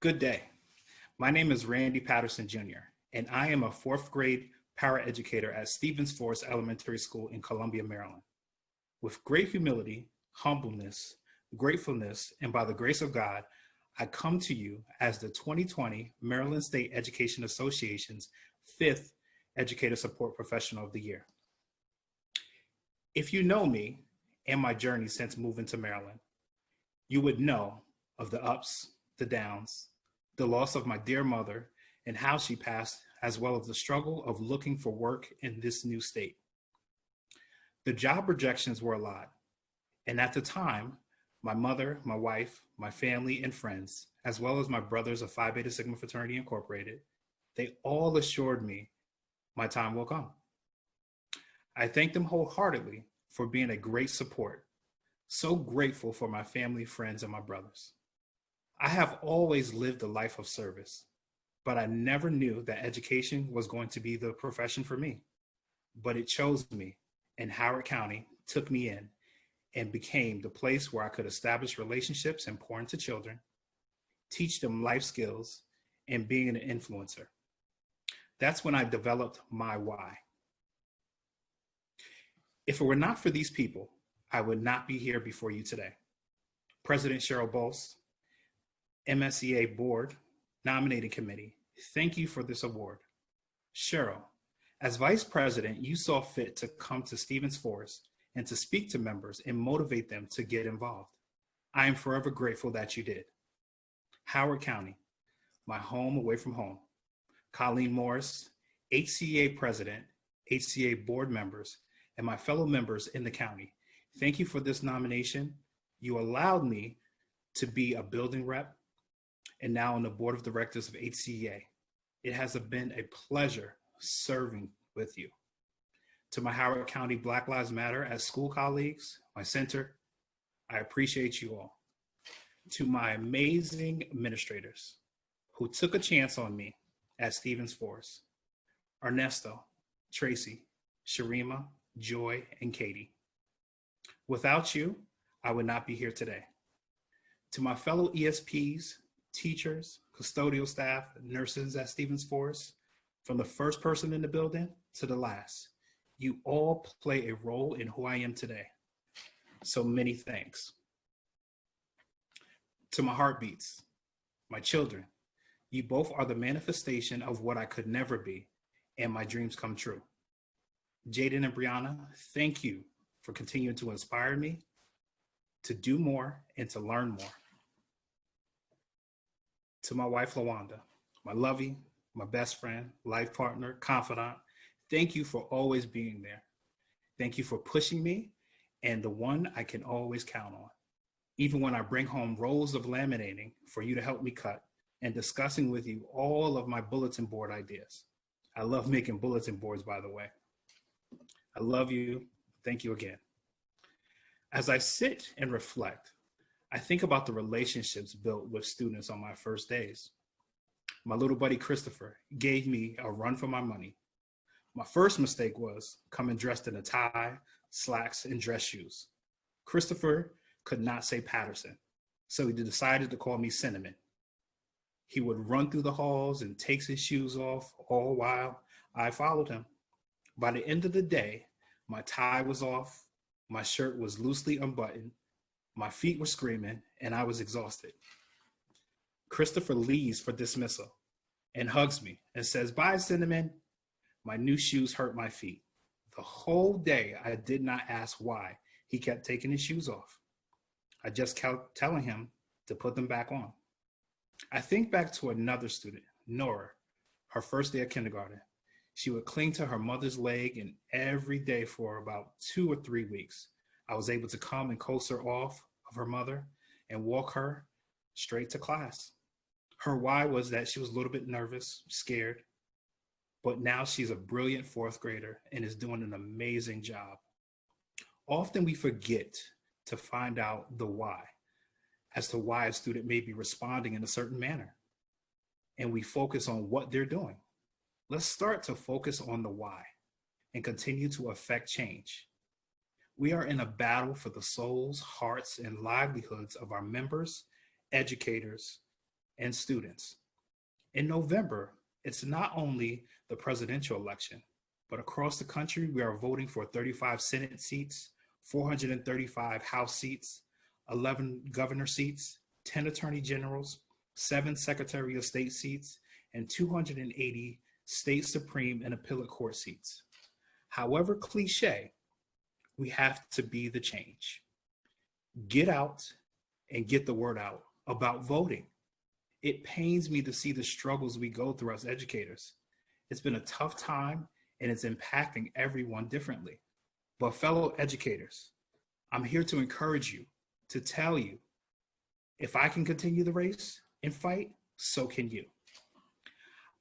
Good day. My name is Randy Patterson Jr., and I am a fourth grade paraeducator at Stevens Forest Elementary School in Columbia, Maryland. With great humility, humbleness, gratefulness, and by the grace of God, I come to you as the 2020 Maryland State Education Association's fifth Educator Support Professional of the Year. If you know me and my journey since moving to Maryland, you would know of the ups, the downs, the loss of my dear mother and how she passed, as well as the struggle of looking for work in this new state. The job rejections were a lot, and at the time, my mother, my wife, my family, and friends, as well as my brothers of Phi Beta Sigma Fraternity Incorporated, they all assured me my time will come. I thank them wholeheartedly for being a great support. So grateful for my family, friends, and my brothers. I have always lived a life of service, but I never knew that education was going to be the profession for me. But it chose me, and Howard County took me in and became the place where I could establish relationships and pour into children, teach them life skills, and being an influencer. That's when I developed my why. If it were not for these people, I would not be here before you today. President Cheryl Bowles, MSEA Board Nominating Committee, thank you for this award. Cheryl, as Vice President, you saw fit to come to Stevens Forest and to speak to members and motivate them to get involved. I am forever grateful that you did. Howard County, my home away from home. Colleen Morris, HCA President, HCA Board members, and my fellow members in the county, thank you for this nomination. You allowed me to be a building rep and now on the board of directors of HCA. It has been a pleasure serving with you. To my Howard County Black Lives Matter as school colleagues, my center, I appreciate you all. To my amazing administrators who took a chance on me at Stevens Forest, Ernesto, Tracy, Sharima, Joy, and Katie. Without you, I would not be here today. To my fellow ESPs, teachers, custodial staff, nurses at Stevens Forest, from the first person in the building to the last, you all play a role in who I am today. So many thanks. To my heartbeats, my children, you both are the manifestation of what I could never be and my dreams come true. Jaden and Brianna, thank you for continuing to inspire me to do more and to learn more. To my wife, LaWanda, my lovey, my best friend, life partner, confidant, thank you for always being there. Thank you for pushing me and the one I can always count on. Even when I bring home rolls of laminating for you to help me cut and discussing with you all of my bulletin board ideas. I love making bulletin boards, by the way. I love you. Thank you again. As I sit and reflect, I think about the relationships built with students on my first days. My little buddy Christopher gave me a run for my money. My first mistake was coming dressed in a tie, slacks, and dress shoes. Christopher could not say Patterson, so he decided to call me Cinnamon. He would run through the halls and takes his shoes off, all while I followed him. By the end of the day, my tie was off, my shirt was loosely unbuttoned, my feet were screaming, and I was exhausted. Christopher leaves for dismissal and hugs me and says, "Bye, Cinnamon." My new shoes hurt my feet. The whole day, I did not ask why he kept taking his shoes off. I just kept telling him to put them back on. I think back to another student, Nora, her first day of kindergarten. She would cling to her mother's leg, and every day for about 2 or 3 weeks, I was able to come and coax her off of her mother and walk her straight to class. Her why was that she was a little bit nervous, scared, but now she's a brilliant fourth grader and is doing an amazing job. Often we forget to find out the why as to why a student may be responding in a certain manner. And we focus on what they're doing. Let's start to focus on the why and continue to affect change. We are in a battle for the souls, hearts, and livelihoods of our members, educators, and students. In November, it's not only the presidential election, but across the country, we are voting for 35 Senate seats, 435 House seats, 11 governor seats, 10 attorney generals, 7 Secretary of State seats, and 280 state Supreme and appellate court seats. However cliche, we have to be the change. Get out and get the word out about voting. It pains me to see the struggles we go through as educators. It's been a tough time and it's impacting everyone differently. But fellow educators, I'm here to encourage you, to tell you, if I can continue the race and fight, so can you.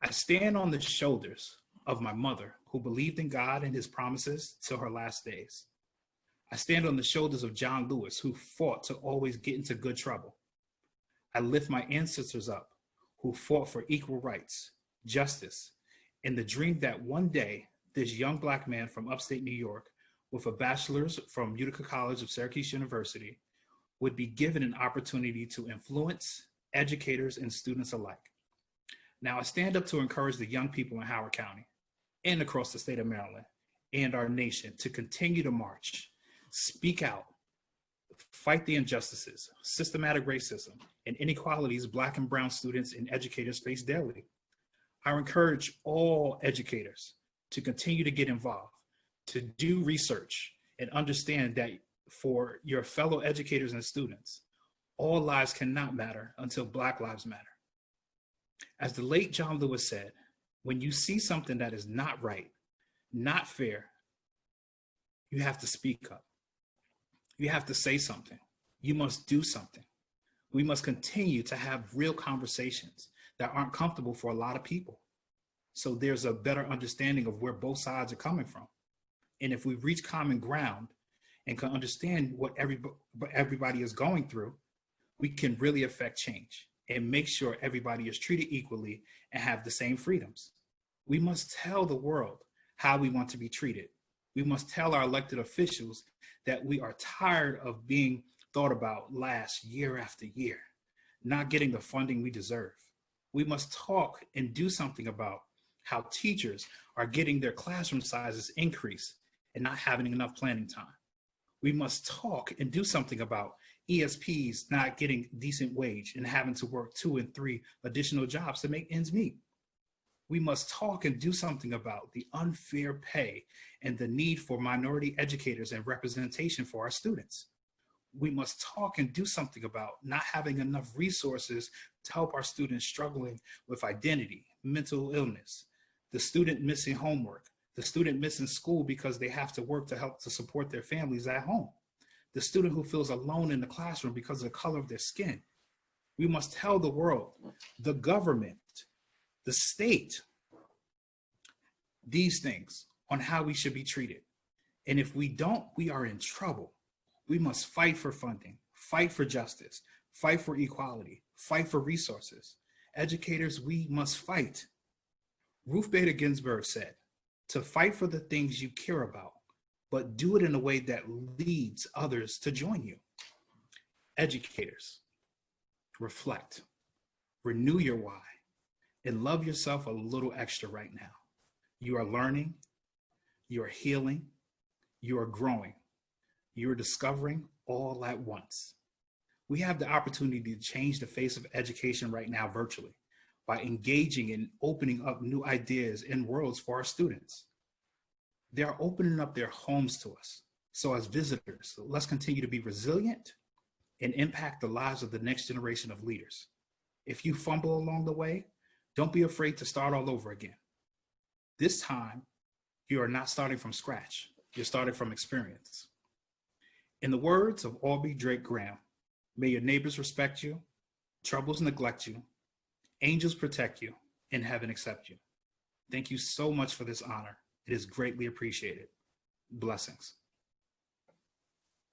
I stand on the shoulders of my mother who believed in God and his promises till her last days. I stand on the shoulders of John Lewis, who fought to always get into good trouble. I lift my ancestors up who fought for equal rights, justice, and the dream that one day this young Black man from upstate New York with a bachelor's from Utica College of Syracuse University would be given an opportunity to influence educators and students alike. Now, I stand up to encourage the young people in Howard County and across the state of Maryland and our nation to continue to march, speak out, fight the injustices, systematic racism, and inequalities Black and brown students and educators face daily. I encourage all educators to continue to get involved, to do research, and understand that for your fellow educators and students, all lives cannot matter until Black lives matter. As the late John Lewis said, when you see something that is not right, not fair, you have to speak up. You have to say something. You must do something. We must continue to have real conversations that aren't comfortable for a lot of people. So there's a better understanding of where both sides are coming from. And if we reach common ground and can understand what everybody is going through, we can really affect change and make sure everybody is treated equally and have the same freedoms. We must tell the world how we want to be treated. We must tell our elected officials that we are tired of being thought about last year after year, not getting the funding we deserve. We must talk and do something about how teachers are getting their classroom sizes increased and not having enough planning time. We must talk and do something about ESPs not getting decent wage and having to work 2 and 3 additional jobs to make ends meet. We must talk and do something about the unfair pay and the need for minority educators and representation for our students. We must talk and do something about not having enough resources to help our students struggling with identity, mental illness, the student missing homework, the student missing school because they have to work to help to support their families at home, the student who feels alone in the classroom because of the color of their skin. We must tell the world, the government, the state, these things on how we should be treated. And if we don't, we are in trouble. We must fight for funding, fight for justice, fight for equality, fight for resources. Educators, we must fight. Ruth Bader Ginsburg said, to fight for the things you care about, but do it in a way that leads others to join you. Educators, reflect, renew your why, and love yourself a little extra right now. You are learning, you are healing, you are growing, you are discovering all at once. We have the opportunity to change the face of education right now virtually by engaging and opening up new ideas and worlds for our students. They are opening up their homes to us. So as visitors, let's continue to be resilient and impact the lives of the next generation of leaders. If you fumble along the way, don't be afraid to start all over again. This time, you are not starting from scratch. You're starting from experience. In the words of Aubrey Drake Graham, may your neighbors respect you, troubles neglect you, angels protect you, and heaven accept you. Thank you so much for this honor. It is greatly appreciated. Blessings.